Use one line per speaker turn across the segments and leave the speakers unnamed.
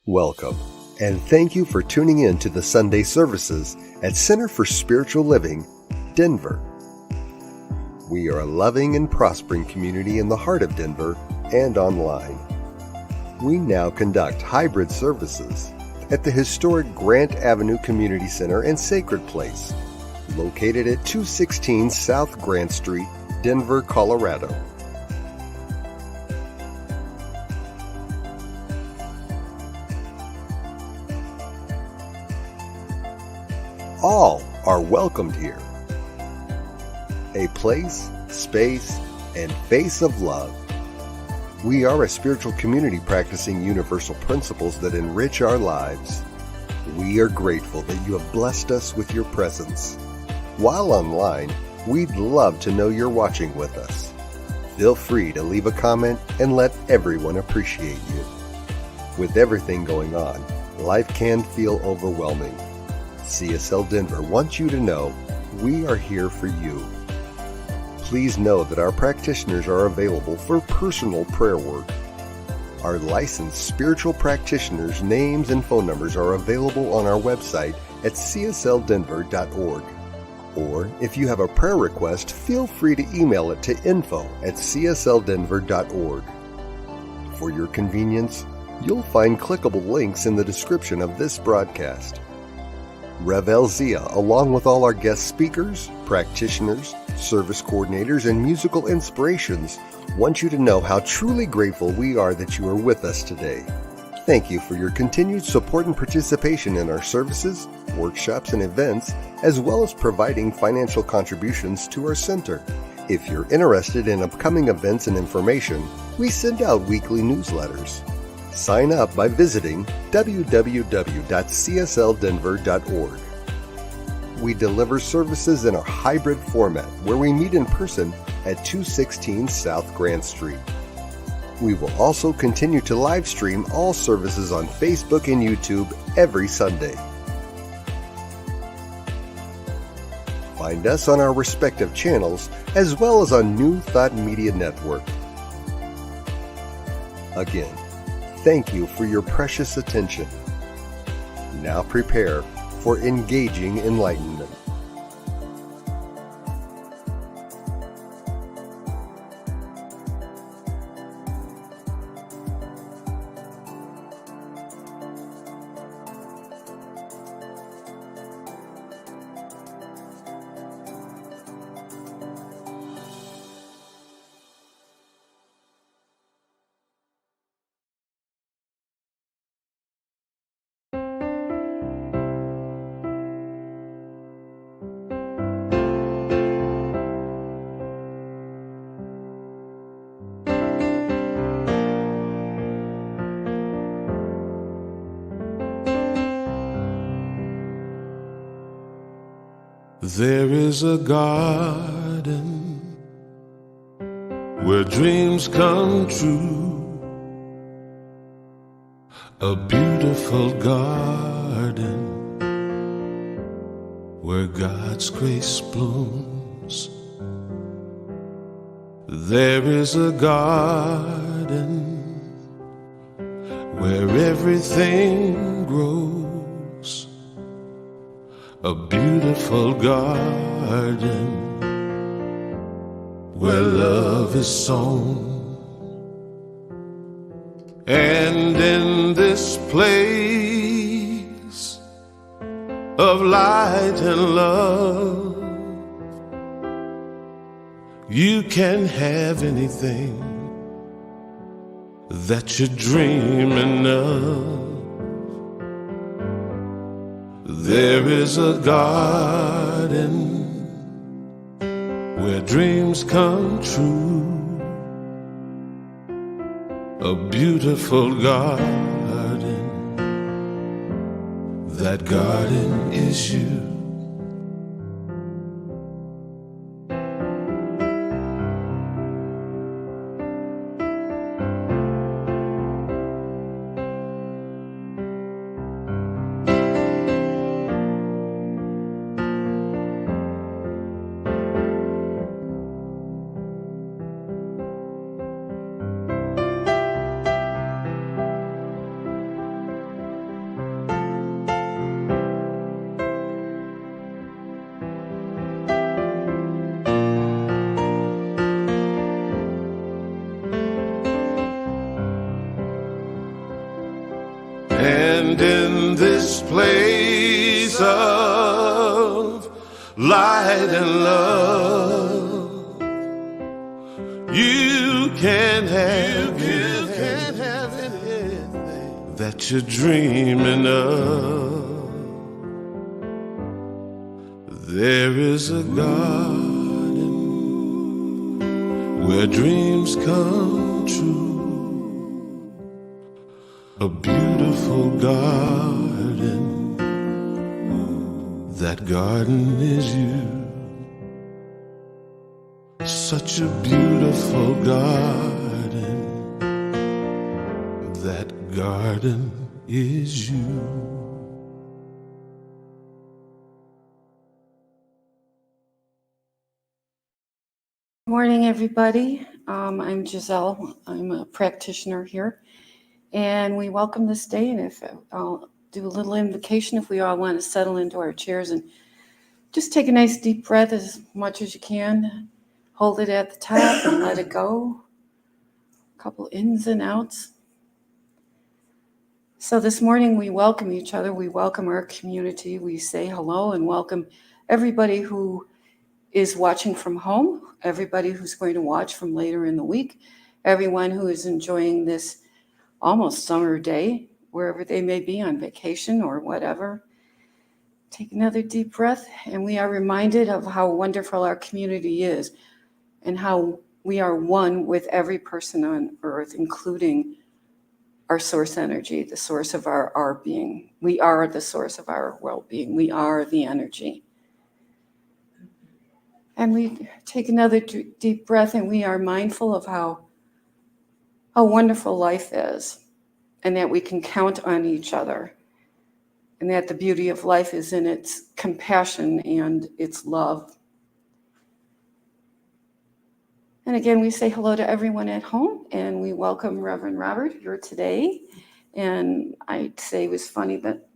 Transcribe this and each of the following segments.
Welcome, and thank you for tuning in to the Sunday services at Center for Spiritual Living, Denver. We are a loving and prospering community in the heart of Denver and online. We now conduct hybrid services at the historic Grant Avenue Community Center and Sacred Place, located at 216 South Grant Street, Denver, Colorado. All are welcomed here. A place, space, and face of love. We are a spiritual community practicing universal principles that enrich our lives. We are grateful that you have blessed us with your presence. While online, we'd love to know you're watching with us. Feel free to leave a comment and let everyone appreciate you. With everything going on, life can feel overwhelming. CSL Denver wants you to know we are here for you. Please know that our practitioners are available for personal prayer work. Our licensed spiritual practitioners' names and phone numbers are available on our website at csldenver.org. Or if you have a prayer request, feel free to email it to info@csldenver.org. For your convenience, you'll find clickable links in the description of this broadcast. Rev El Zia, along with all our guest speakers, practitioners, service coordinators, and musical inspirations, want you to know how truly grateful we are that you are with us today. Thank you for your continued support and participation in our services, workshops, and events, as well as providing financial contributions to our center. If you're interested in upcoming events and information, we send out weekly newsletters. Sign up by visiting www.csldenver.org. We deliver services in a hybrid format where we meet in person at 216 South Grant Street. We will also continue to live stream all services on Facebook and YouTube every Sunday. Find us on our respective channels as well as on New Thought Media Network. Again, thank you for your precious attention. Now prepare for engaging enlightenment.
There is a garden where dreams come true, a beautiful garden where God's grace blooms. There is a garden where everything grows, a beautiful garden where love is sown. And in this place of light and love, you can have anything that you're dreaming of. There is a garden where dreams come true, a beautiful garden. That garden is you. And in this place of light and love, you can have anything that you're dreaming of. There is a garden where dreams come true. A beautiful garden, that garden is you. Such a beautiful garden, that garden is you.
Good morning, everybody. I'm Giselle. I'm a practitioner here. And we welcome this day, and if I'll do a little invocation if we all want to settle into our chairs and just take a nice deep breath as much as you can. Hold it at the top and let it go. A couple ins and outs. So this morning we welcome each other. We welcome our community. We say hello and welcome everybody who is watching from home, everybody who's going to watch from later in the week, everyone who is enjoying this almost summer day, wherever they may be on vacation or whatever. Take another deep breath, and we are reminded of how wonderful our community is and how we are one with every person on earth, including our source energy, the source of our being. We are the source of our well-being. We are the energy. And we take another deep breath, and we are mindful of how wonderful life is, and that we can count on each other, and that the beauty of life is in its compassion and its love. And again, we say hello to everyone at home, and we welcome Reverend Robert here today. And I'd say it was funny, but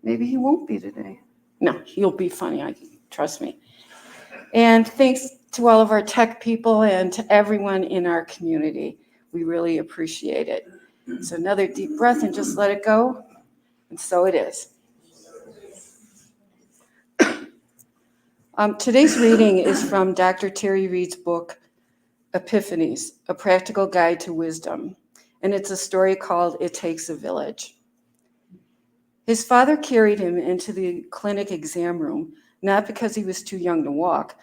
maybe he won't be today. No, he'll be funny, trust me. And thanks to all of our tech people and to everyone in our community. We really appreciate it. So another deep breath and just let it go. And so it is. Today's reading is from Dr. Terry Reid's book, Epiphanies, A Practical Guide to Wisdom. And it's a story called It Takes a Village. His father carried him into the clinic exam room, not because he was too young to walk,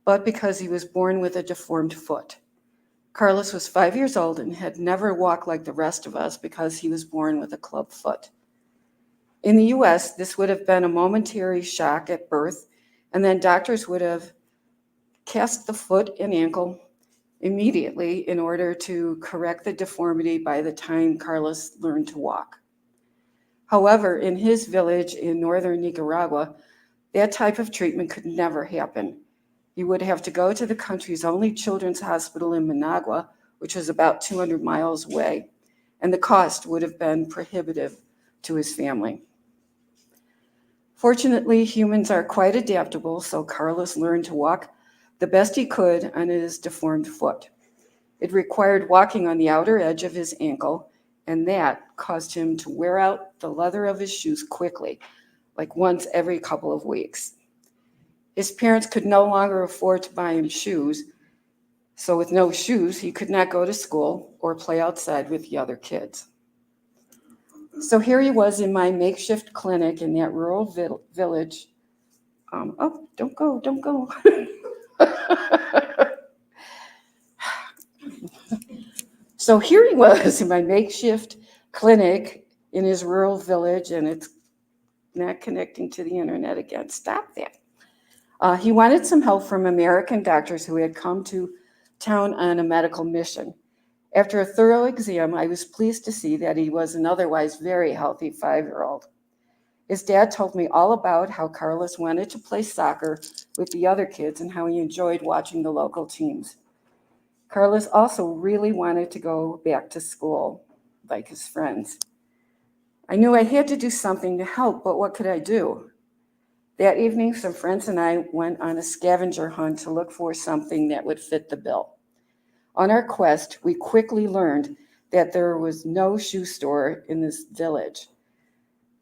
but because he was born with a deformed foot. Carlos was 5 years old and had never walked like the rest of us because he was born with a club foot. In the US, this would have been a momentary shock at birth, and then doctors would have cast the foot and ankle immediately in order to correct the deformity by the time Carlos learned to walk. However, in his village in northern Nicaragua, that type of treatment could never happen. You would have to go to the country's only children's hospital in Managua, which was about 200 miles away, and the cost would have been prohibitive to his family. Fortunately, humans are quite adaptable, so Carlos learned to walk the best he could on his deformed foot. It required walking on the outer edge of his ankle, and that caused him to wear out the leather of his shoes quickly, like once every couple of weeks. His parents could no longer afford to buy him shoes, so with no shoes, he could not go to school or play outside with the other kids. So here he was in my makeshift clinic in that rural village. Don't go. So here he was in my makeshift clinic in his rural village, and it's not connecting to the internet again. Stop that. He wanted some help from American doctors who had come to town on a medical mission. After a thorough exam, I was pleased to see that he was an otherwise very healthy 5-year-old. His dad told me all about how Carlos wanted to play soccer with the other kids and how he enjoyed watching the local teams. Carlos also really wanted to go back to school, like his friends. I knew I had to do something to help, but what could I do? That evening, some friends and I went on a scavenger hunt to look for something that would fit the bill. On our quest, we quickly learned that there was no shoe store in this village.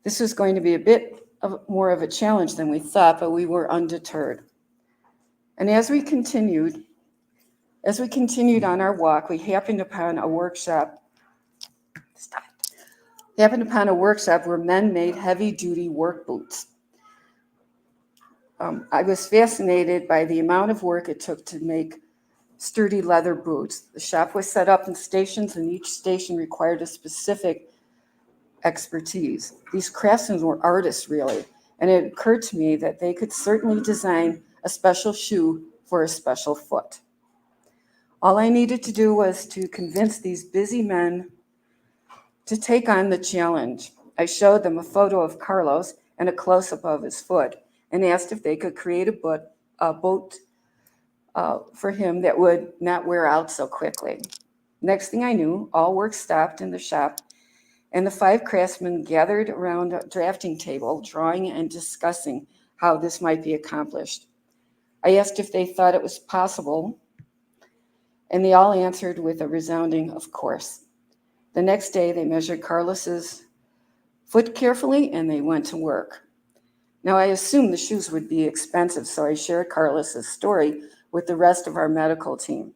This was going to be a bit more of a challenge than we thought, but we were undeterred. And as we continued on our walk, we happened upon a workshop where men made heavy-duty work boots. I was fascinated by the amount of work it took to make sturdy leather boots. The shop was set up in stations, and each station required a specific expertise. These craftsmen were artists, really, and it occurred to me that they could certainly design a special shoe for a special foot. All I needed to do was to convince these busy men to take on the challenge. I showed them a photo of Carlos and a close-up of his foot and asked if they could create a boat for him that would not wear out so quickly. Next thing I knew, all work stopped in the shop, and the 5 craftsmen gathered around a drafting table, drawing and discussing how this might be accomplished. I asked if they thought it was possible, and they all answered with a resounding "of course." The next day, they measured Carlos's foot carefully, and they went to work. Now, I assumed the shoes would be expensive, so I shared Carlos's story with the rest of our medical team.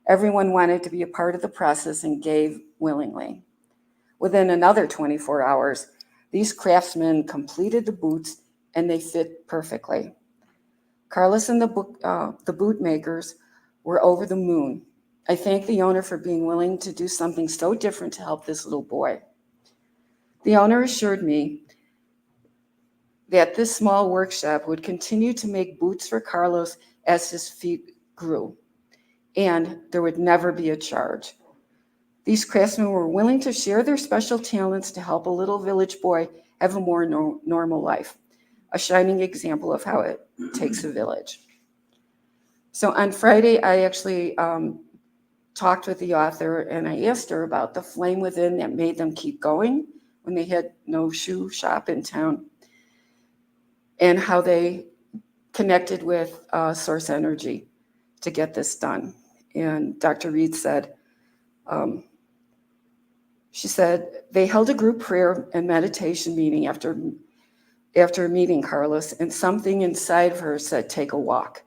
Everyone wanted to be a part of the process and gave willingly. Within another 24 hours, these craftsmen completed the boots, and they fit perfectly. Carlos and the boot makers were over the moon. I thanked the owner for being willing to do something so different to help this little boy. The owner assured me that this small workshop would continue to make boots for Carlos as his feet grew, and there would never be a charge. These craftsmen were willing to share their special talents to help a little village boy have a more normal life, a shining example of how it takes a village. So on Friday, I actually talked with the author, and I asked her about the flame within that made them keep going when they had no shoe shop in town, and how they connected with source energy to get this done. And Dr. Reed said, she said, they held a group prayer and meditation meeting after meeting Carlos, and something inside of her said, take a walk.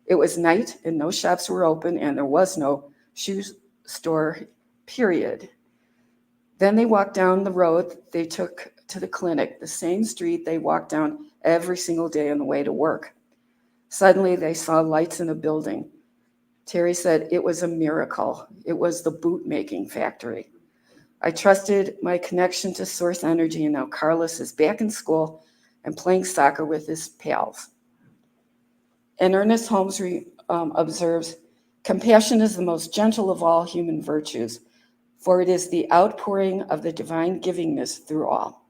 It was night and no shops were open and there was no shoe store, period. Then they walked down the road they took to the clinic, the same street they walked down every single day on the way to work. Suddenly they saw lights in a building. Terry said it was a miracle. It was the boot making factory. I trusted my connection to source energy, and now Carlos is back in school and playing soccer with his pals. And Ernest Holmes observes, compassion is the most gentle of all human virtues, for it is the outpouring of the divine givingness through all.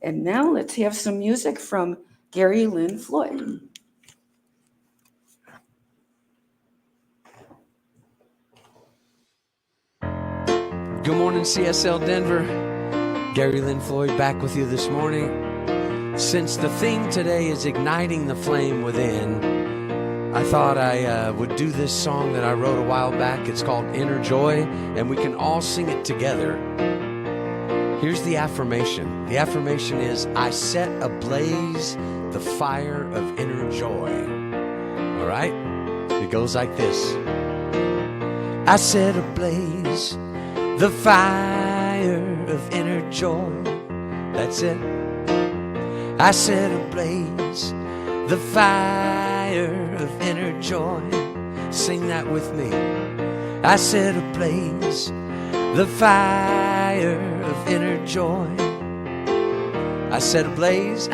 And now let's have some music from Gary Lynn Floyd.
Good morning, CSL Denver. Gary Lynn Floyd back with you this morning. Since the theme today is igniting the flame within, I thought I would do this song that I wrote a while back. It's called Inner Joy, and we can all sing it together. Here's the affirmation. The affirmation is, I set ablaze the fire of inner joy. All right? It goes like this. I set ablaze the fire of inner joy. That's it. I set ablaze the fire of inner joy. Sing that with me. I set ablaze the fire of inner joy. I set ablaze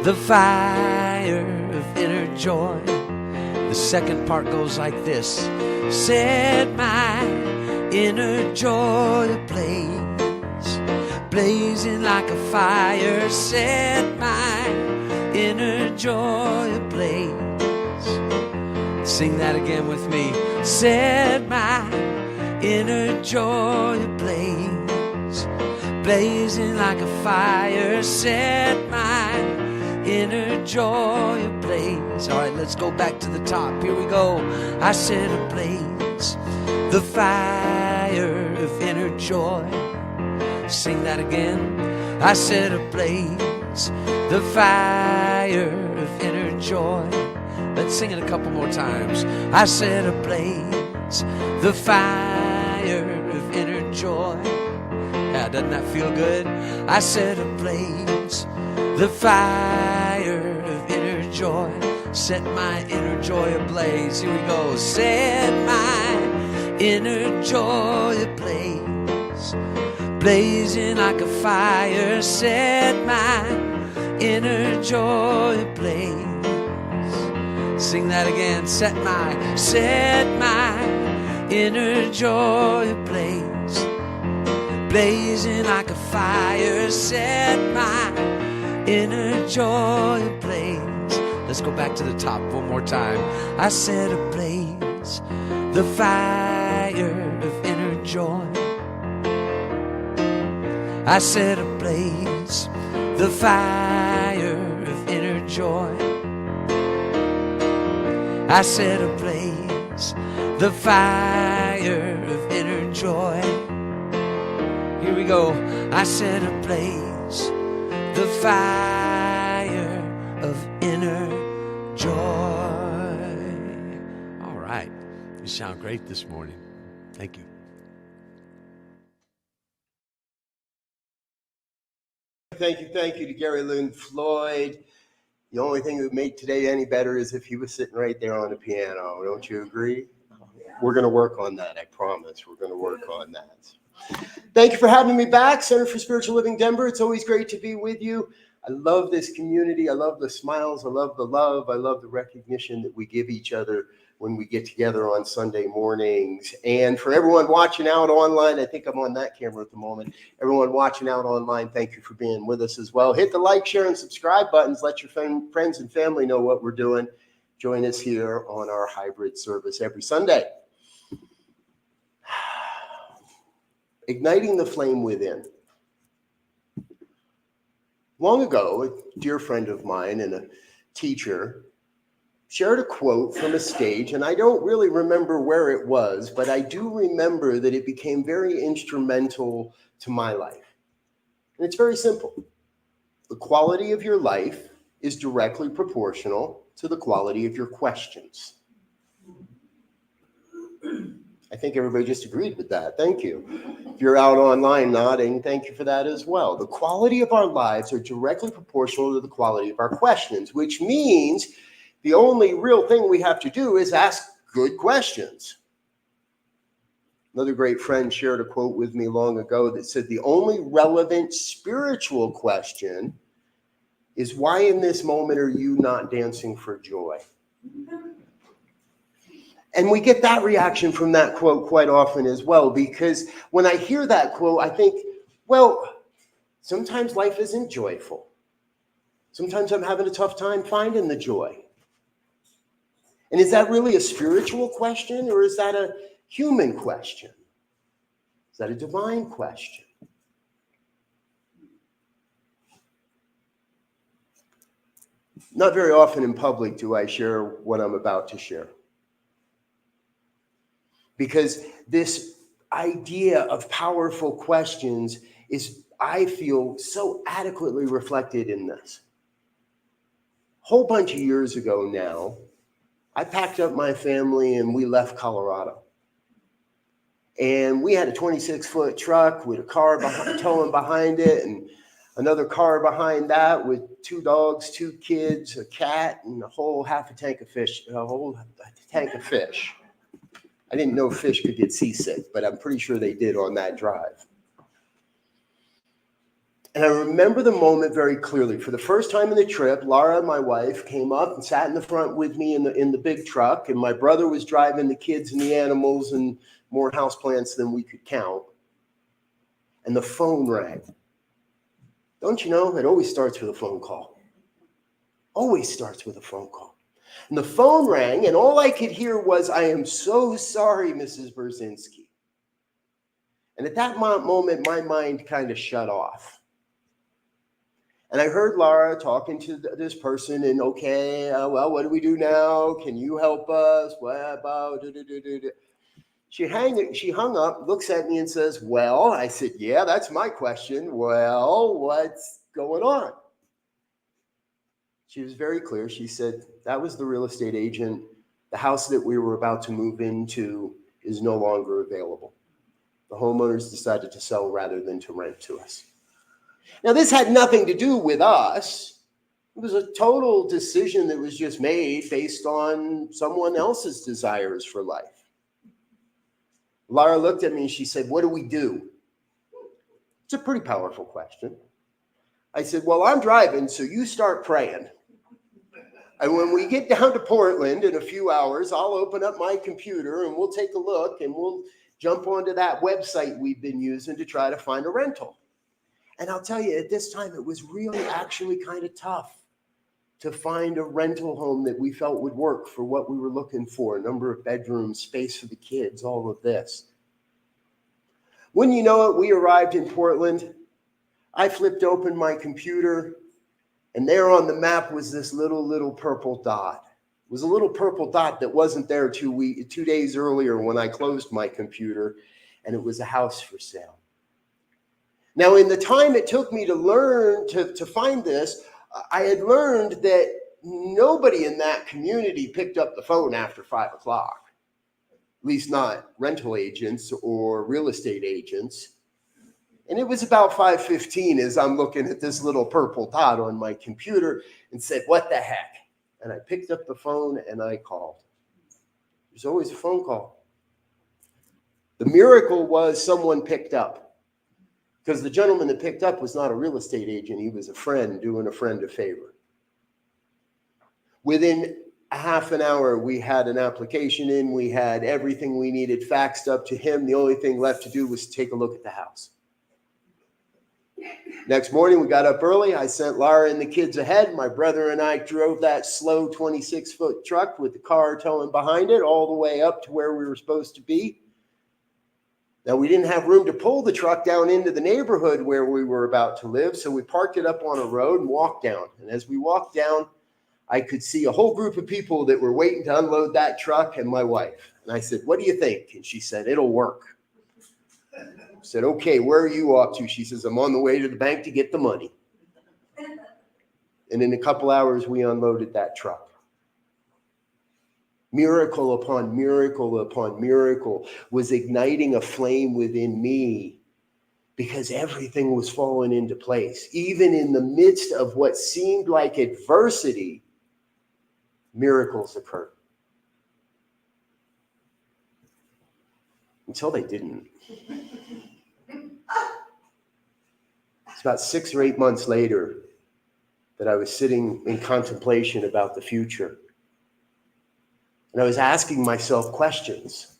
the fire of inner joy. The second part goes like this. Set my inner joy ablaze, blazing like a fire. Set my inner joy ablaze. Sing that again with me. Set my inner joy ablaze, blazing like a fire. Set my inner joy ablaze. All right, let's go back to the top. Here we go. I set ablaze the fire of inner joy. Sing that again. I set ablaze the fire of inner joy. Let's sing it a couple more times. I set ablaze the fire of inner joy. Yeah, doesn't that feel good? I set ablaze the fire of inner joy. Set my inner joy ablaze. Here we go. Set my inner joy ablaze, blazing like a fire. Set my inner joy ablaze. Sing that again. Set my inner joy ablaze, blazing like a fire. Set my inner joy ablaze. Let's go back to the top one more time. I set ablaze the fire of inner joy. I set ablaze the fire of inner joy. I set ablaze the fire of inner joy. Here we go. I set ablaze the fire of inner joy. All right. You sound great this morning. Thank you.
Thank you to Gary, Lynn, Floyd. The only thing that would make today any better is if he was sitting right there on the piano. Don't you agree? We're going to work on that, I promise. We're going to work on that. Thank you for having me back, Center for Spiritual Living Denver. It's always great to be with you. I love this community. I love the smiles. I love the love. I love the recognition that we give each other when we get together on Sunday mornings. And for everyone watching out online, I think I'm on that camera at the moment. Everyone watching out online, thank you for being with us as well. Hit the like, share, and subscribe buttons. Let your friends and family know what we're doing. Join us here on our hybrid service every Sunday. Igniting the flame within. Long ago, a dear friend of mine and a teacher shared a quote from a stage, and I don't really remember where it was, but I do remember that it became very instrumental to my life. And it's very simple. The quality of your life is directly proportional to the quality of your questions. I think everybody just agreed with that. Thank you. If you're out online nodding, thank you for that as well. The quality of our lives are directly proportional to the quality of our questions, which means the only real thing we have to do is ask good questions. Another great friend shared a quote with me long ago that said, the only relevant spiritual question is, why in this moment are you not dancing for joy? And we get that reaction from that quote quite often as well, because when I hear that quote, I think, well, sometimes life isn't joyful. Sometimes I'm having a tough time finding the joy. And is that really a spiritual question, or is that a human question? Is that a divine question? Not very often in public do I share what I'm about to share, because this idea of powerful questions is, I feel, so adequately reflected in this. A whole bunch of years ago now, I packed up my family and we left Colorado. And we had a 26-foot truck with a car towing behind it, and another car behind that with 2 dogs, 2 kids, a cat, and a whole tank of fish. I didn't know fish could get seasick, but I'm pretty sure they did on that drive. And I remember the moment very clearly. For the first time in the trip, Laura, my wife, came up and sat in the front with me in the big truck, and my brother was driving the kids and the animals and more houseplants than we could count. And the phone rang. Don't you know, it always starts with a phone call. Always starts with a phone call. And the phone rang, and all I could hear was, "I am so sorry, Mrs. Brzezinski." And at that moment, my mind kind of shut off. And I heard Laura talking to this person, and okay, well, what do we do now? Can you help us? What about? She hung up, looks at me and says, "Well," I said, "Yeah, that's my question. Well, what's going on?" She was very clear. She said, "That was the real estate agent. The house that we were about to move into is no longer available. The homeowners decided to sell rather than to rent to us." Now, this had nothing to do with us. It was a total decision that was just made based on someone else's desires for life. Laura looked at me and she said, "What do we do?" It's a pretty powerful question. I said, "Well, I'm driving, so you start praying. And when we get down to Portland in a few hours, I'll open up my computer and we'll take a look and we'll jump onto that website we've been using to try to find a rental." And I'll tell you, at this time, it was really actually kind of tough to find a rental home that we felt would work for what we were looking for. Number of bedrooms, space for the kids, all of this. When you know it, we arrived in Portland. I flipped open my computer, and there on the map was this little purple dot. It was a little purple dot that wasn't there 2 days earlier when I closed my computer, and it was a house for sale. Now, in the time it took me to learn to find this, I had learned that nobody in that community picked up the phone after 5 o'clock, at least not rental agents or real estate agents. And it was about 5:15 as I'm looking at this little purple dot on my computer and said, "What the heck?" And I picked up the phone and I called. There's always a phone call. The miracle was someone picked up. Because the gentleman that picked up was not a real estate agent. He was a friend doing a friend a favor. Within a half an hour, we had an application in. We had everything we needed faxed up to him. The only thing left to do was take a look at the house. Next morning, we got up early. I sent Laura and the kids ahead. My brother and I drove that slow 26-foot truck with the car towing behind it all the way up to where we were supposed to be. Now, we didn't have room to pull the truck down into the neighborhood where we were about to live, so we parked it up on a road and walked down. And as we walked down, I could see a whole group of people that were waiting to unload that truck and my wife. And I said, "What do you think?" And she said, "It'll work." I said, "Okay, where are you off to?" She says, "I'm on the way to the bank to get the money." And in a couple hours, we unloaded that truck. Miracle upon miracle upon miracle was igniting a flame within me because everything was falling into place. Even in the midst of what seemed like adversity, miracles occurred. Until they didn't. It's about 6 or 8 months later that I was sitting in contemplation about the future. And I was asking myself questions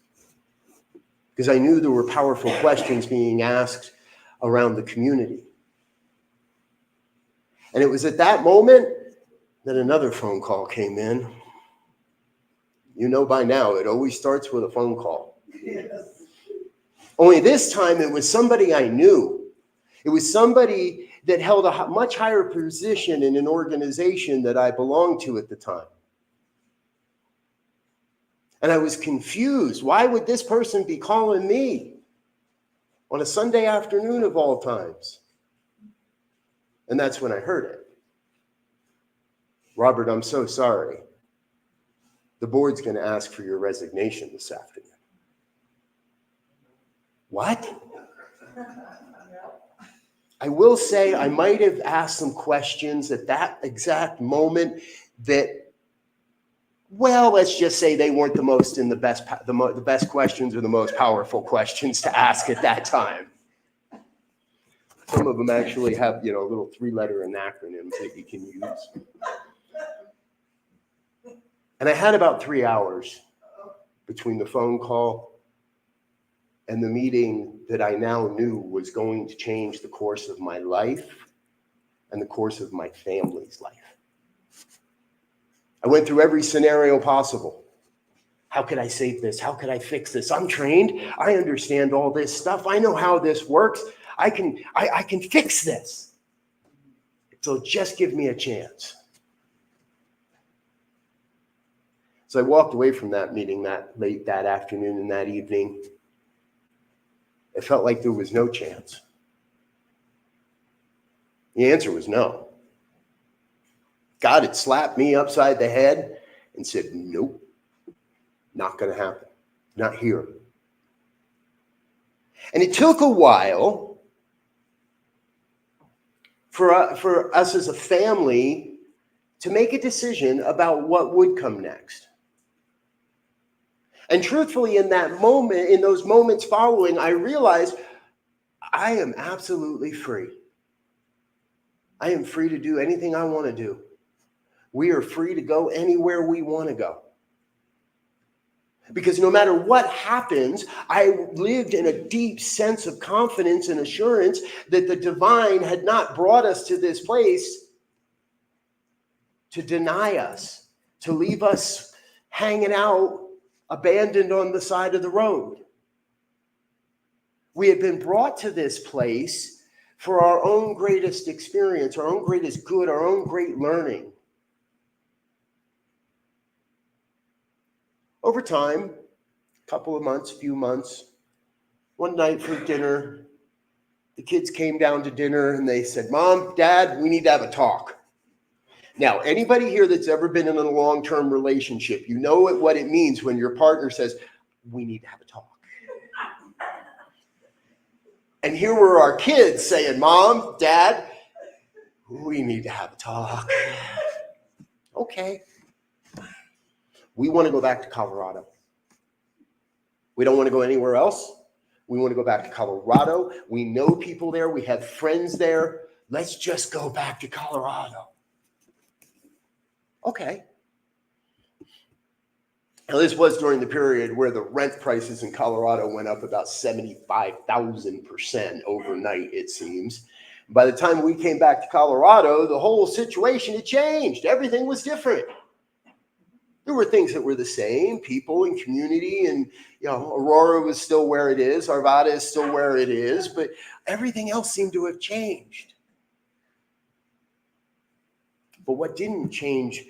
because I knew there were powerful questions being asked around the community. And it was at that moment that another phone call came in. You know by now, it always starts with a phone call. Yes. Only this time it was somebody I knew. It was somebody that held a much higher position in an organization that I belonged to at the time. And I was confused. Why would this person be calling me on a Sunday afternoon of all times? And that's when I heard it. "Robert, I'm so sorry. The board's going to ask for your resignation this afternoon." What? I will say I might have asked some questions at that exact moment that
Well, let's just say they weren't the most in the best questions or the most powerful questions to ask at that time. Some of them actually have, little 3-letter acronyms that you can use. And I had about 3 hours between the phone call and the meeting that I now knew was going to change the course of my life and the course of my family's life. I went through every scenario possible. How could I save this? How could I fix this? I'm trained. I understand all this stuff. I know how this works. I can fix this. So just give me a chance. So I walked away from that meeting that late that afternoon and that evening. It felt like there was no chance. The answer was no. God had slapped me upside the head and said, nope, not going to happen. Not here. And it took a while for us as a family to make a decision about what would come next. And truthfully, in that moment, in those moments following, I realized I am absolutely free. I am free to do anything I want to do. We are free to go anywhere we want to go. Because no matter what happens, I lived in a deep sense of confidence and assurance that the divine had not brought us to this place to deny us, to leave us hanging out, abandoned on the side of the road. We had been brought to this place for our own greatest experience, our own greatest good, our own great learning. Over time, few months, one night for dinner, the kids came down to dinner and they said, Mom, Dad, we need to have a talk. Now, anybody here that's ever been in a long-term relationship, you know what it means when your partner says, we need to have a talk. And here were our kids saying, Mom, Dad, we need to have a talk. Okay. We want to go back to Colorado. We don't want to go anywhere else. We want to go back to Colorado. We know people there. We have friends there. Let's just go back to Colorado. Okay. Now, this was during the period where the rent prices in Colorado went up about 75,000% overnight, it seems. By the time we came back to Colorado, the whole situation had changed. Everything was different. There were things that were the same, people and community, and Aurora was still where it is, Arvada is still where it is, but everything else seemed to have changed. But what didn't change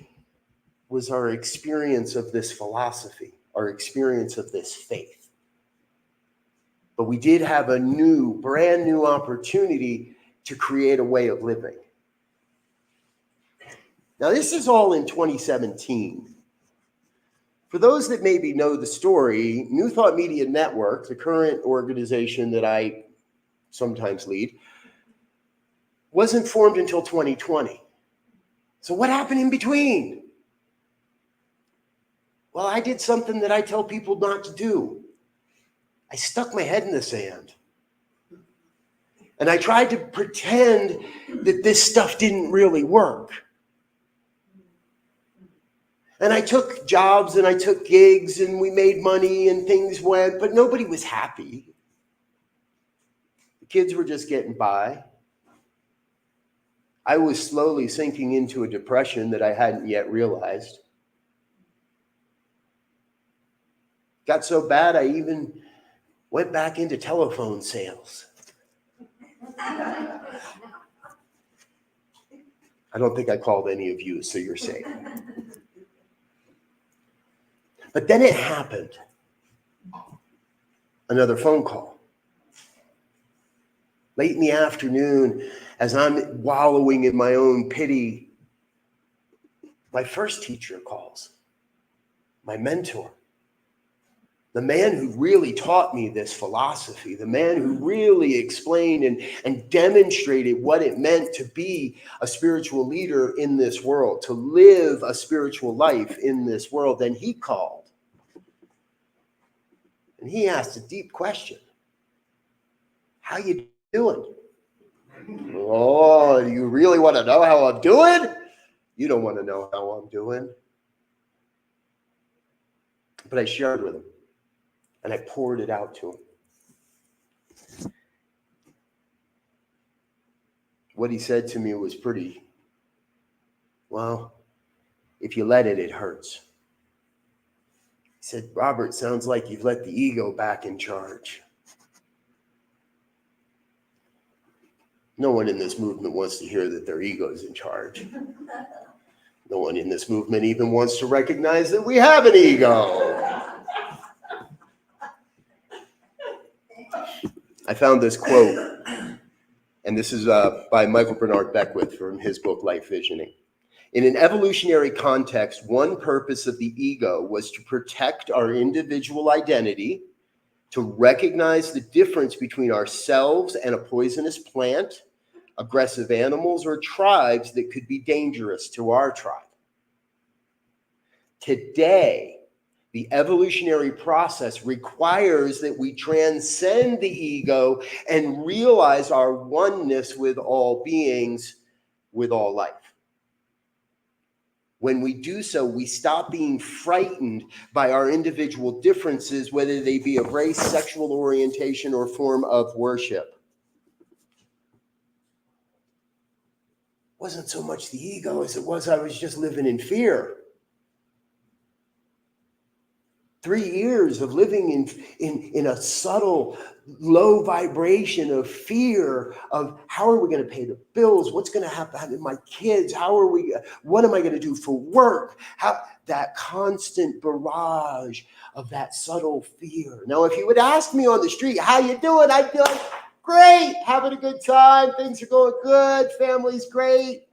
was our experience of this philosophy, our experience of this faith. But we did have a brand new opportunity to create a way of living. Now, this is all in 2017. For those that maybe know the story, New Thought Media Network, the current organization that I sometimes lead, wasn't formed until 2020. So what happened in between? Well, I did something that I tell people not to do. I stuck my head in the sand. And I tried to pretend that this stuff didn't really work. And I took jobs and I took gigs and we made money and things went, but nobody was happy. The kids were just getting by. I was slowly sinking into a depression that I hadn't yet realized. Got so bad, I even went back into telephone sales. I don't think I called any of you, so you're safe. But then it happened. Another phone call. Late in the afternoon, as I'm wallowing in my own pity, my first teacher calls, my mentor. The man who really taught me this philosophy, the man who really explained and demonstrated what it meant to be a spiritual leader in this world, to live a spiritual life in this world, then he called. And he asked a deep question. How you doing? Oh, you really want to know how I'm doing? You don't want to know how I'm doing. But I shared with him. And I poured it out to him. What he said to me was pretty, well, if you let it, it hurts. He said, Robert, sounds like you've let the ego back in charge. No one in this movement wants to hear that their ego is in charge. No one in this movement even wants to recognize that we have an ego. I found this quote, and this is by Michael Bernard Beckwith from his book, Life Visioning. In an evolutionary context, one purpose of the ego was to protect our individual identity, to recognize the difference between ourselves and a poisonous plant, aggressive animals, or tribes that could be dangerous to our tribe. Today, the evolutionary process requires that we transcend the ego and realize our oneness with all beings, with all life. When we do so, we stop being frightened by our individual differences, whether they be of race, sexual orientation, or form of worship. It wasn't so much the ego as it was I was just living in fear. 3 years of living in a subtle, low vibration of fear of how are we going to pay the bills? What's going to happen to my kids? What am I going to do for work? That constant barrage of that subtle fear. Now, if you would ask me on the street, how you doing? I'd be like, great, having a good time. Things are going good. Family's great.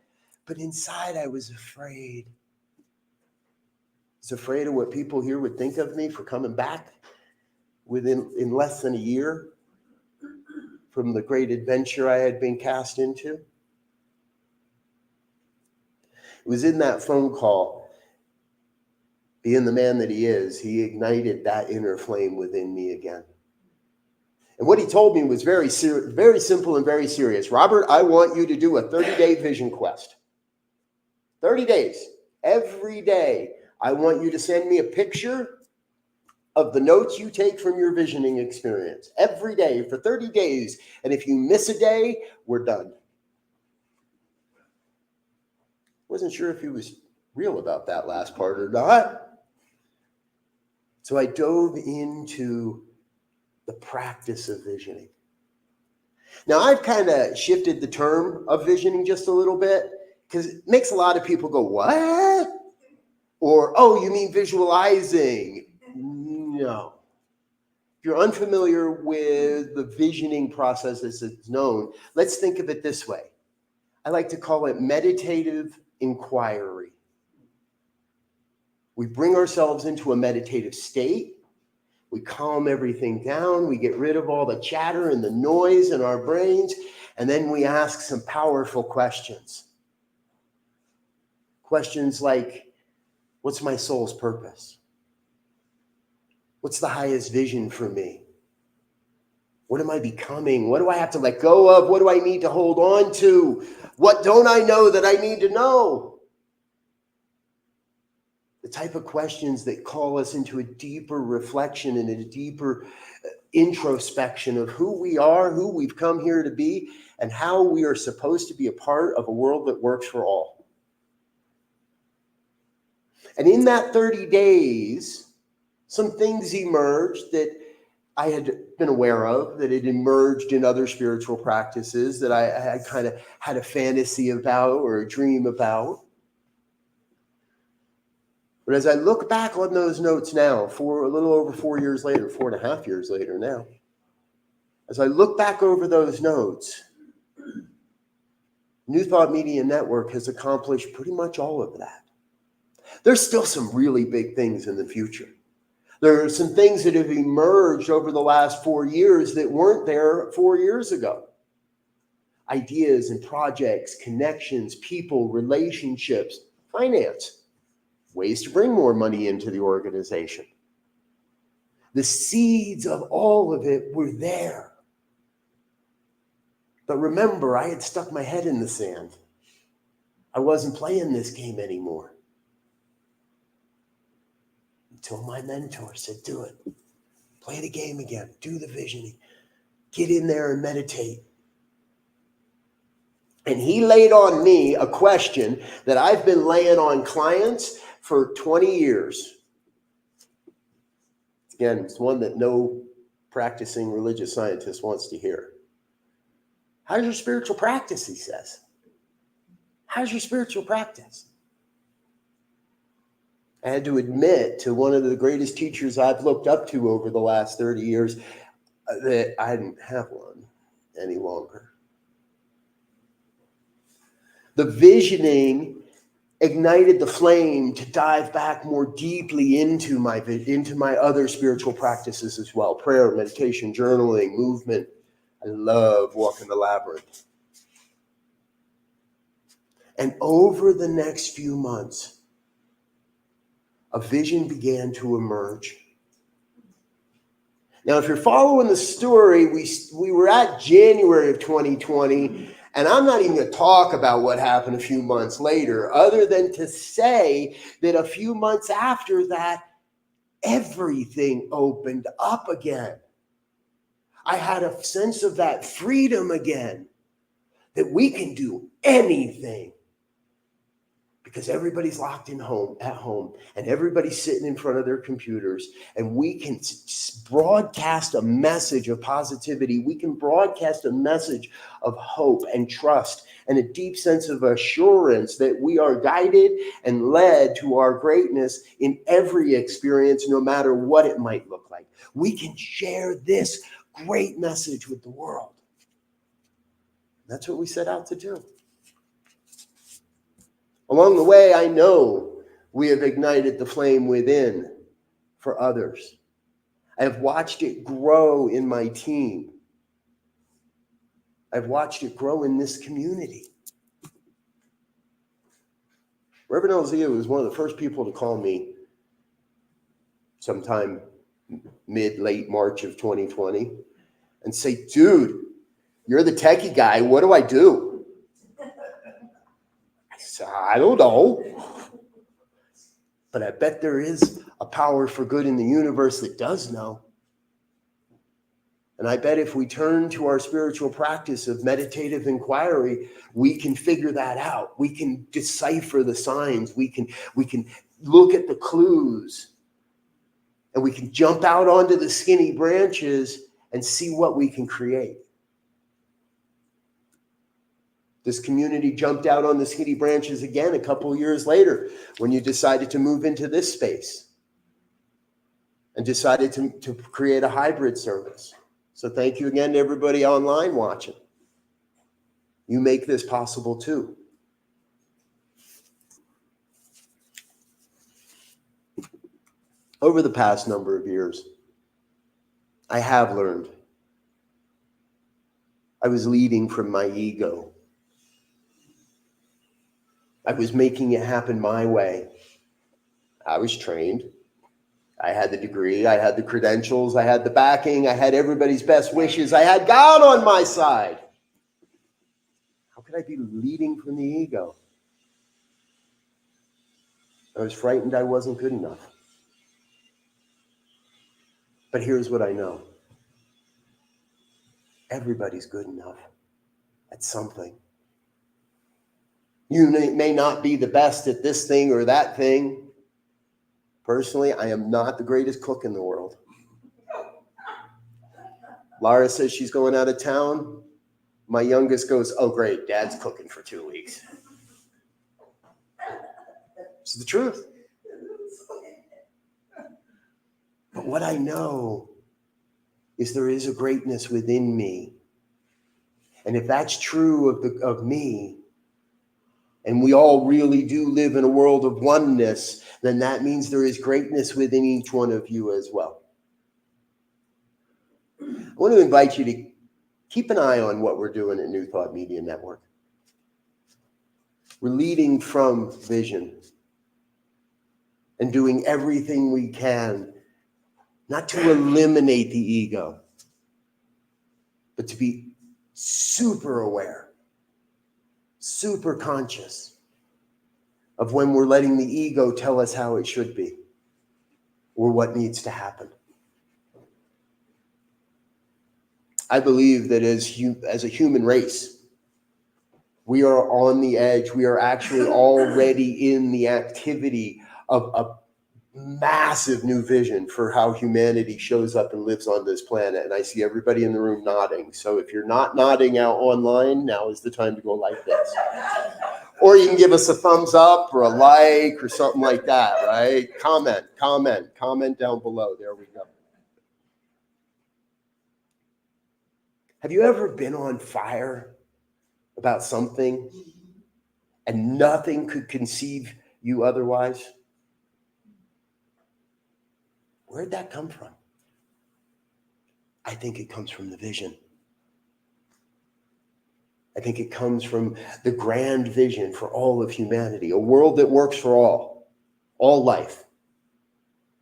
But inside I was afraid. I was afraid of what people here would think of me for coming back in less than a year from the great adventure I had been cast into. It was in that phone call, being the man that he is, he ignited that inner flame within me again. And what he told me was very simple and very serious. Robert, I want you to do a 30-day vision quest. 30 days, every day. I want you to send me a picture of the notes you take from your visioning experience every day for 30 days. And if you miss a day, we're done. Wasn't sure if he was real about that last part or not. So I dove into the practice of visioning. Now, I've kind of shifted the term of visioning just a little bit because it makes a lot of people go, what? Or, oh, you mean visualizing? No. If you're unfamiliar with the visioning process as it's known, let's think of it this way. I like to call it meditative inquiry. We bring ourselves into a meditative state. We calm everything down. We get rid of all the chatter and the noise in our brains. And then we ask some powerful questions. Questions like, what's my soul's purpose? What's the highest vision for me? What am I becoming? What do I have to let go of? What do I need to hold on to? What don't I know that I need to know? The type of questions that call us into a deeper reflection and a deeper introspection of who we are, who we've come here to be, and how we are supposed to be a part of a world that works for all. And in that 30 days, some things emerged that I had been aware of, that had emerged in other spiritual practices that I kind of had a fantasy about or a dream about. But as I look back on those notes now, for a little over 4 years later, 4.5 years later now, as I look back over those notes, New Thought Media Network has accomplished pretty much all of that. There's still some really big things in the future. There are some things that have emerged over the last 4 years that weren't there 4 years ago. Ideas and projects, connections, people, relationships, finance, ways to bring more money into the organization. The seeds of all of it were there. But remember, I had stuck my head in the sand. I wasn't playing this game anymore. Until my mentor said, do it. Play the game again. Do the visioning. Get in there and meditate. And he laid on me a question that I've been laying on clients for 20 years. Again, it's one that no practicing religious scientist wants to hear. How's your spiritual practice, he says. How's your spiritual practice? I had to admit to one of the greatest teachers I've looked up to over the last 30 years that I didn't have one any longer. The visioning ignited the flame to dive back more deeply into my other spiritual practices as well. Prayer, meditation, journaling, movement. I love walking the labyrinth. And over the next few months, a vision began to emerge. Now, if you're following the story, we were at January of 2020, and I'm not even going to talk about what happened a few months later, other than to say that a few months after that, everything opened up again. I had a sense of that freedom again, that we can do anything. Because everybody's locked at home, and everybody's sitting in front of their computers, and we can broadcast a message of positivity. We can broadcast a message of hope and trust and a deep sense of assurance that we are guided and led to our greatness in every experience, no matter what it might look like. We can share this great message with the world. That's what we set out to do. Along the way, I know we have ignited the flame within for others. I have watched it grow in my team. I've watched it grow in this community. Reverend Elzia was one of the first people to call me sometime late March of 2020 and say, dude, you're the techie guy. What do I do? I don't know, but I bet there is a power for good in the universe that does know. And I bet if we turn to our spiritual practice of meditative inquiry, we can figure that out. We can decipher the signs. We can look at the clues, and we can jump out onto the skinny branches and see what we can create. This community jumped out on the skinny branches again a couple of years later when you decided to move into this space and decided to create a hybrid service. So thank you again to everybody online watching. You make this possible too. Over the past number of years, I have learned I was leading from my ego. I was making it happen my way. I was trained. I had the degree. I had the credentials. I had the backing. I had everybody's best wishes. I had God on my side. How could I be leading from the ego? I was frightened I wasn't good enough. But here's what I know. Everybody's good enough at something. You may not be the best at this thing or that thing. Personally, I am not the greatest cook in the world. Lara says she's going out of town. My youngest goes, oh, great, Dad's cooking for 2 weeks. It's the truth. But what I know is there is a greatness within me. And if that's true of me, and we all really do live in a world of oneness, then that means there is greatness within each one of you as well. I want to invite you to keep an eye on what we're doing at New Thought Media Network. We're leading from vision and doing everything we can, not to eliminate the ego, but to be super aware, super conscious of when we're letting the ego tell us how it should be or what needs to happen. I believe that as a human race, we are on the edge. We are actually already in the activity of a massive new vision for how humanity shows up and lives on this planet. And I see everybody in the room nodding. So if you're not nodding out online, now is the time to go like this. Or you can give us a thumbs up or a like or something like that, right? Comment down below. There we go. Have you ever been on fire about something and nothing could conceive you otherwise? Where'd that come from? I think it comes from the vision. I think it comes from the grand vision for all of humanity, a world that works for all life.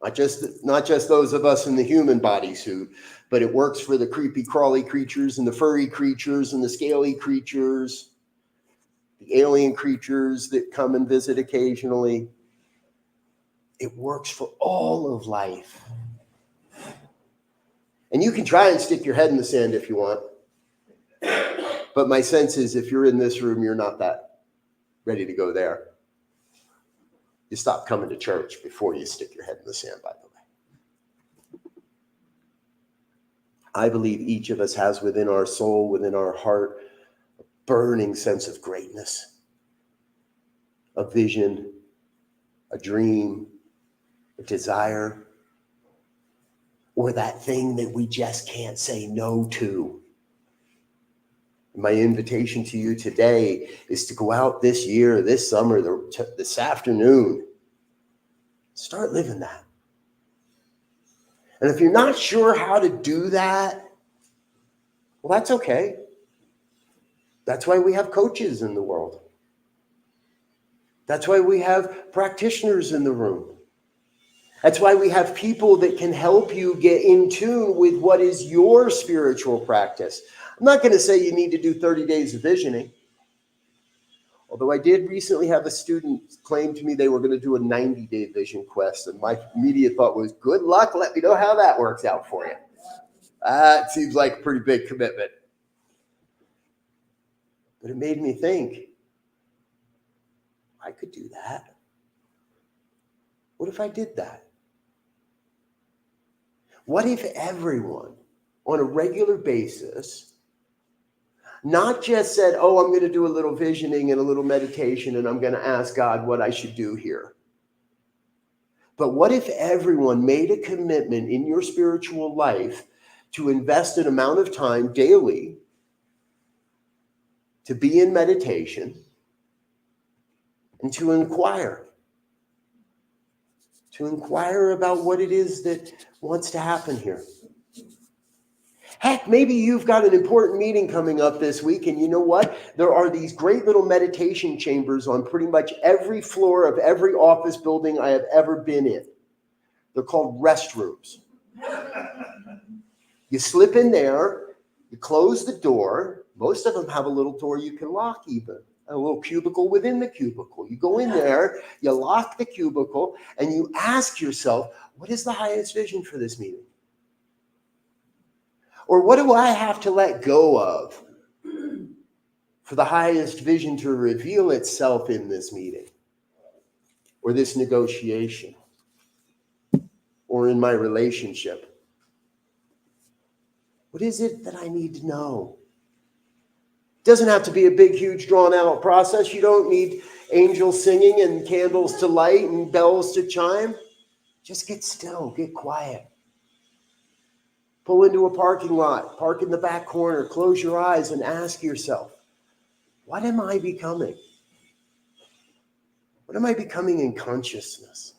Not just those of us in the human bodysuit, but it works for the creepy crawly creatures and the furry creatures and the scaly creatures, the alien creatures that come and visit occasionally. It works for all of life. And you can try and stick your head in the sand if you want. But my sense is if you're in this room, you're not that ready to go there. You stop coming to church before you stick your head in the sand, by the way. I believe each of us has within our soul, within our heart, a burning sense of greatness, a vision, a dream, a desire, or that thing that we just can't say no to. My invitation to you today is to go out this year, this summer, this afternoon. Start living that. And if you're not sure how to do that, well, that's okay. That's why we have coaches in the world. That's why we have practitioners in the room. That's why we have people that can help you get in tune with what is your spiritual practice. I'm not going to say you need to do 30 days of visioning. Although I did recently have a student claim to me they were going to do a 90-day vision quest. And my immediate thought was, good luck. Let me know how that works out for you. That seems like a pretty big commitment. But it made me think, I could do that. What if I did that? What if everyone on a regular basis not just said, oh, I'm going to do a little visioning and a little meditation and I'm going to ask God what I should do here. But what if everyone made a commitment in your spiritual life to invest an amount of time daily to be in meditation and to inquire about what it is that wants to happen here? Heck, maybe you've got an important meeting coming up this week, and you know what? There are these great little meditation chambers on pretty much every floor of every office building I have ever been in. They're called restrooms. You slip in there, you close the door. Most of them have a little door you can lock even, a little cubicle within the cubicle. You go in there, you lock the cubicle, and you ask yourself, what is the highest vision for this meeting? Or what do I have to let go of for the highest vision to reveal itself in this meeting or this negotiation or in my relationship? What is it that I need to know? It doesn't have to be a big, huge, drawn-out process. You don't need angels singing and candles to light and bells to chime. Just get still, get quiet. Pull into a parking lot, park in the back corner, close your eyes and ask yourself, what am I becoming? What am I becoming in consciousness?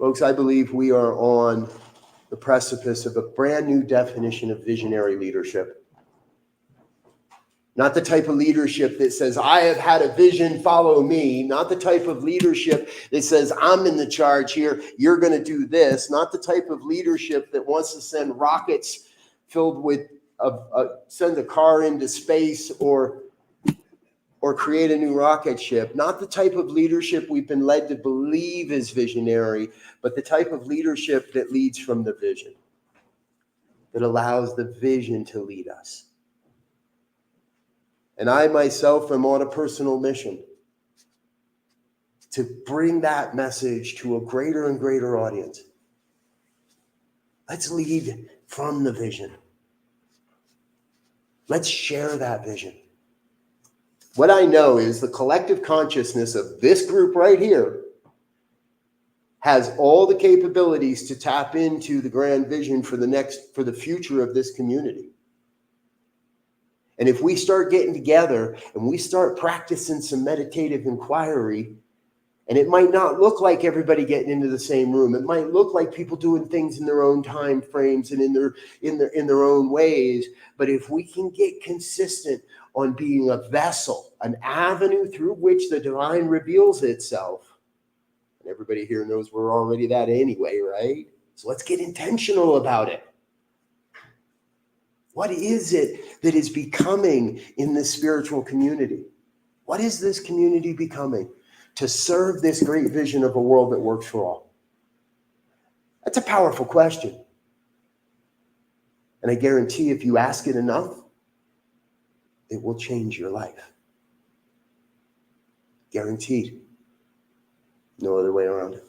Folks, I believe we are on the precipice of a brand new definition of visionary leadership. Not the type of leadership that says, I have had a vision, follow me. Not the type of leadership that says, I'm in the charge here, you're going to do this. Not the type of leadership that wants to send rockets filled with, send a car into space or create a new rocket ship. Not the type of leadership we've been led to believe is visionary, but the type of leadership that leads from the vision, that allows the vision to lead us. And I myself am on a personal mission to bring that message to a greater and greater audience. Let's lead from the vision. Let's share that vision. What I know is the collective consciousness of this group right here has all the capabilities to tap into the grand vision for the future of this community. And if we start getting together and we start practicing some meditative inquiry, and it might not look like everybody getting into the same room. It might look like people doing things in their own time frames and in their own ways. But if we can get consistent on being a vessel, an avenue through which the divine reveals itself, and everybody here knows we're already that anyway, right? So let's get intentional about it. What is it that is becoming in this spiritual community? What is this community becoming to serve this great vision of a world that works for all? That's a powerful question. And I guarantee if you ask it enough, it will change your life. Guaranteed. No other way around it.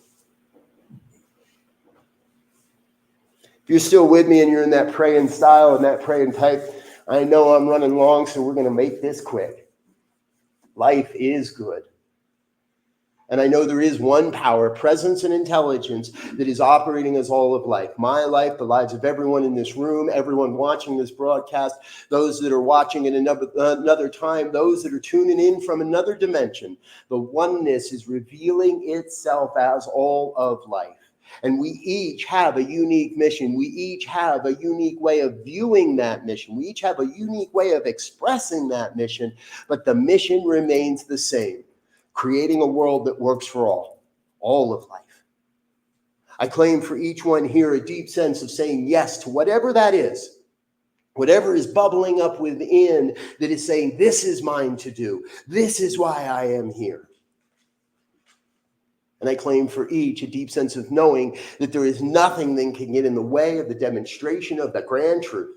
If you're still with me and you're in that praying style and that praying type, I know I'm running long, so we're going to make this quick. Life is good. And I know there is one power, presence, and intelligence that is operating as all of life. My life, the lives of everyone in this room, everyone watching this broadcast, those that are watching at another time, those that are tuning in from another dimension. The oneness is revealing itself as all of life. And we each have a unique mission. We each have a unique way of viewing that mission. We each have a unique way of expressing that mission, but the mission remains the same. Creating a world that works for all of life. I claim for each one here a deep sense of saying yes to whatever that is, whatever is bubbling up within that is saying, this is mine to do. This is why I am here. And I claim for each a deep sense of knowing that there is nothing that can get in the way of the demonstration of the grand truth.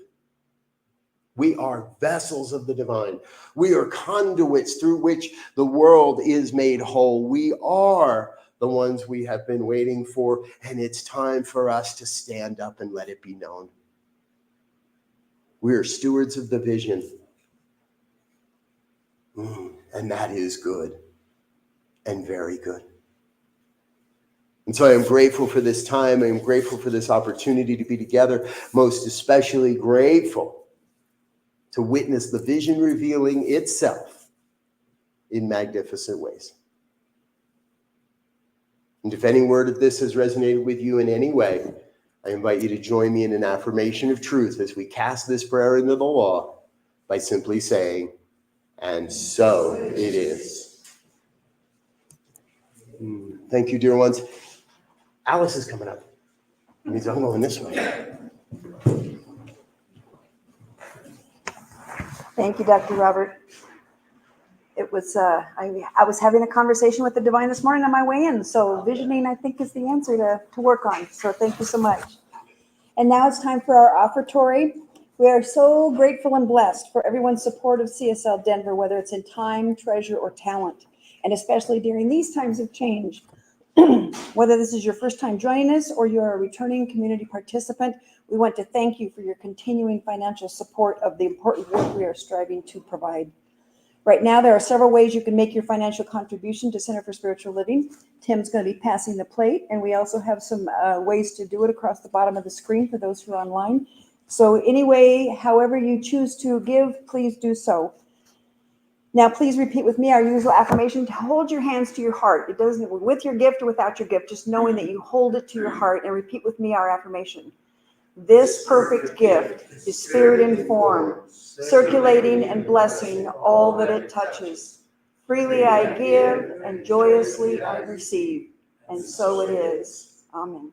We are vessels of the divine. We are conduits through which the world is made whole. We are the ones we have been waiting for, and it's time for us to stand up and let it be known. We are stewards of the vision, and that is good and very good. And so I am grateful for this time. I am grateful for this opportunity to be together, most especially grateful to witness the vision revealing itself in magnificent ways. And if any word of this has resonated with you in any way, I invite you to join me in an affirmation of truth as we cast this prayer into the law by simply saying, and so it is. Thank you, dear ones. Alice is coming up. It means I'm going this way.
Thank you, Dr. Robert. It was, I was having a conversation with the divine this morning on my way in. So visioning, I think, is the answer to work on. So thank you so much. And now it's time for our offertory. We are so grateful and blessed for everyone's support of CSL Denver, whether it's in time, treasure, or talent, and especially during these times of change. Whether this is your first time joining us or you're a returning community participant, we want to thank you for your continuing financial support of the important work we are striving to provide. Right now, there are several ways you can make your financial contribution to Center for Spiritual Living. Tim's going to be passing the plate, and we also have some ways to do it across the bottom of the screen for those who are online. So anyway, however you choose to give, please do so. Now, please repeat with me our usual affirmation to hold your hands to your heart. It doesn't, with your gift or without your gift, just knowing that you hold it to your heart, and repeat with me our affirmation. This perfect gift is spirit informed, circulating and blessing all that it touches. Freely I give and joyously I receive. And so it is. Amen.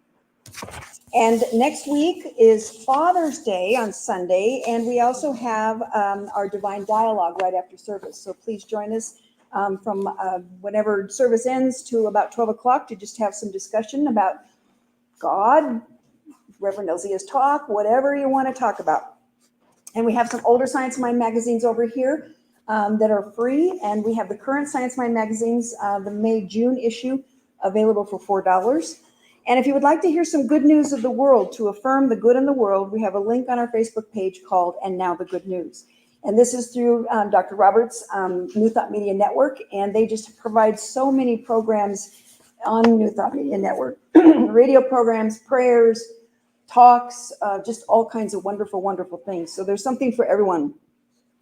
And next week is Father's Day on Sunday, and we also have our Divine Dialogue right after service. So please join us from whenever service ends to about 12 o'clock to just have some discussion about God, Reverend Elzia's talk, whatever you want to talk about. And we have some older Science Mind magazines over here that are free, and we have the current Science Mind magazines, the May-June issue, available for $4. And if you would like to hear some good news of the world, to affirm the good in the world, we have a link on our Facebook page called And Now the Good News. And this is through Dr. Roberts' New Thought Media Network, and they just provide so many programs on New Thought Media Network. Radio programs, prayers, talks, just all kinds of wonderful, wonderful things. So there's something for everyone.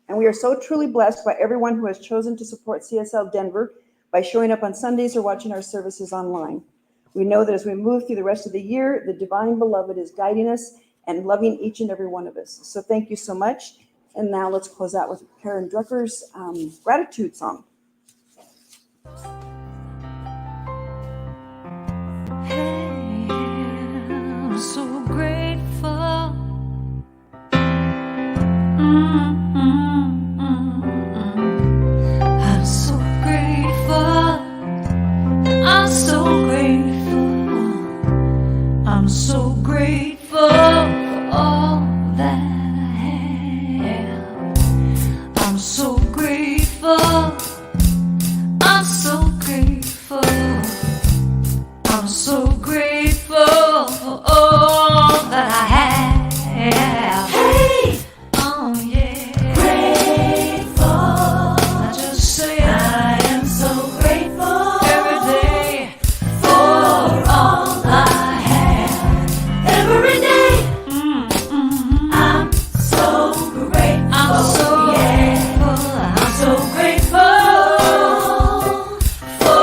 And we are so truly blessed by everyone who has chosen to support CSL Denver by showing up on Sundays or watching our services online. We know that as we move through the rest of the year, the Divine Beloved is guiding us and loving each and every one of us. So thank you so much. And now let's close out with Karen Drucker's gratitude song.
Hey, I'm so grateful. I'm so grateful. I'm so grateful. I'm so grateful for all that I have. I'm so grateful. I'm so grateful. I'm so grateful for all that I have. Hey, oh yeah, grateful. I just say I am so grateful every day for all I have. Every day, I'm so grateful. I'm so grateful. I'm so grateful for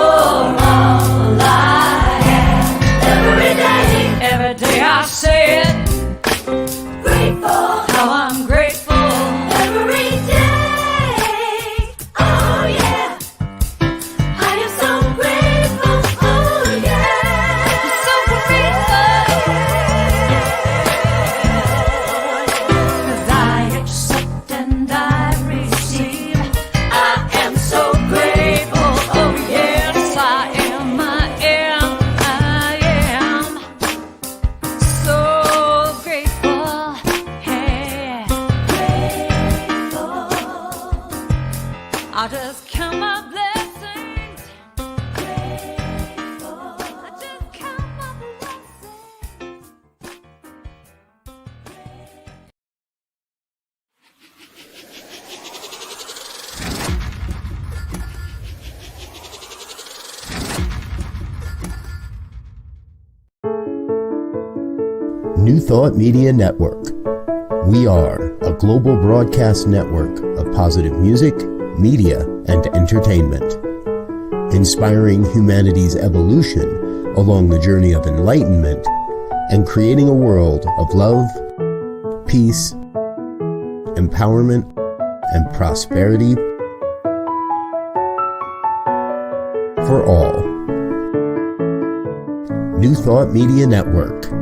all I have. Every day I say it. Grateful. How I'm grateful. Every day. Oh yeah. I am so grateful. Oh yeah. So grateful. 'Cause I accept and I receive. I am so grateful. Oh yes, I am. I am. I am. So grateful, hey, grateful. I just count my blessings. Grateful. I just count my blessings.
New Thought Media Network. We are a global broadcast network of positive music, media, and entertainment, inspiring humanity's evolution along the journey of enlightenment and creating a world of love, peace, empowerment, and prosperity for all. New Thought Media Network.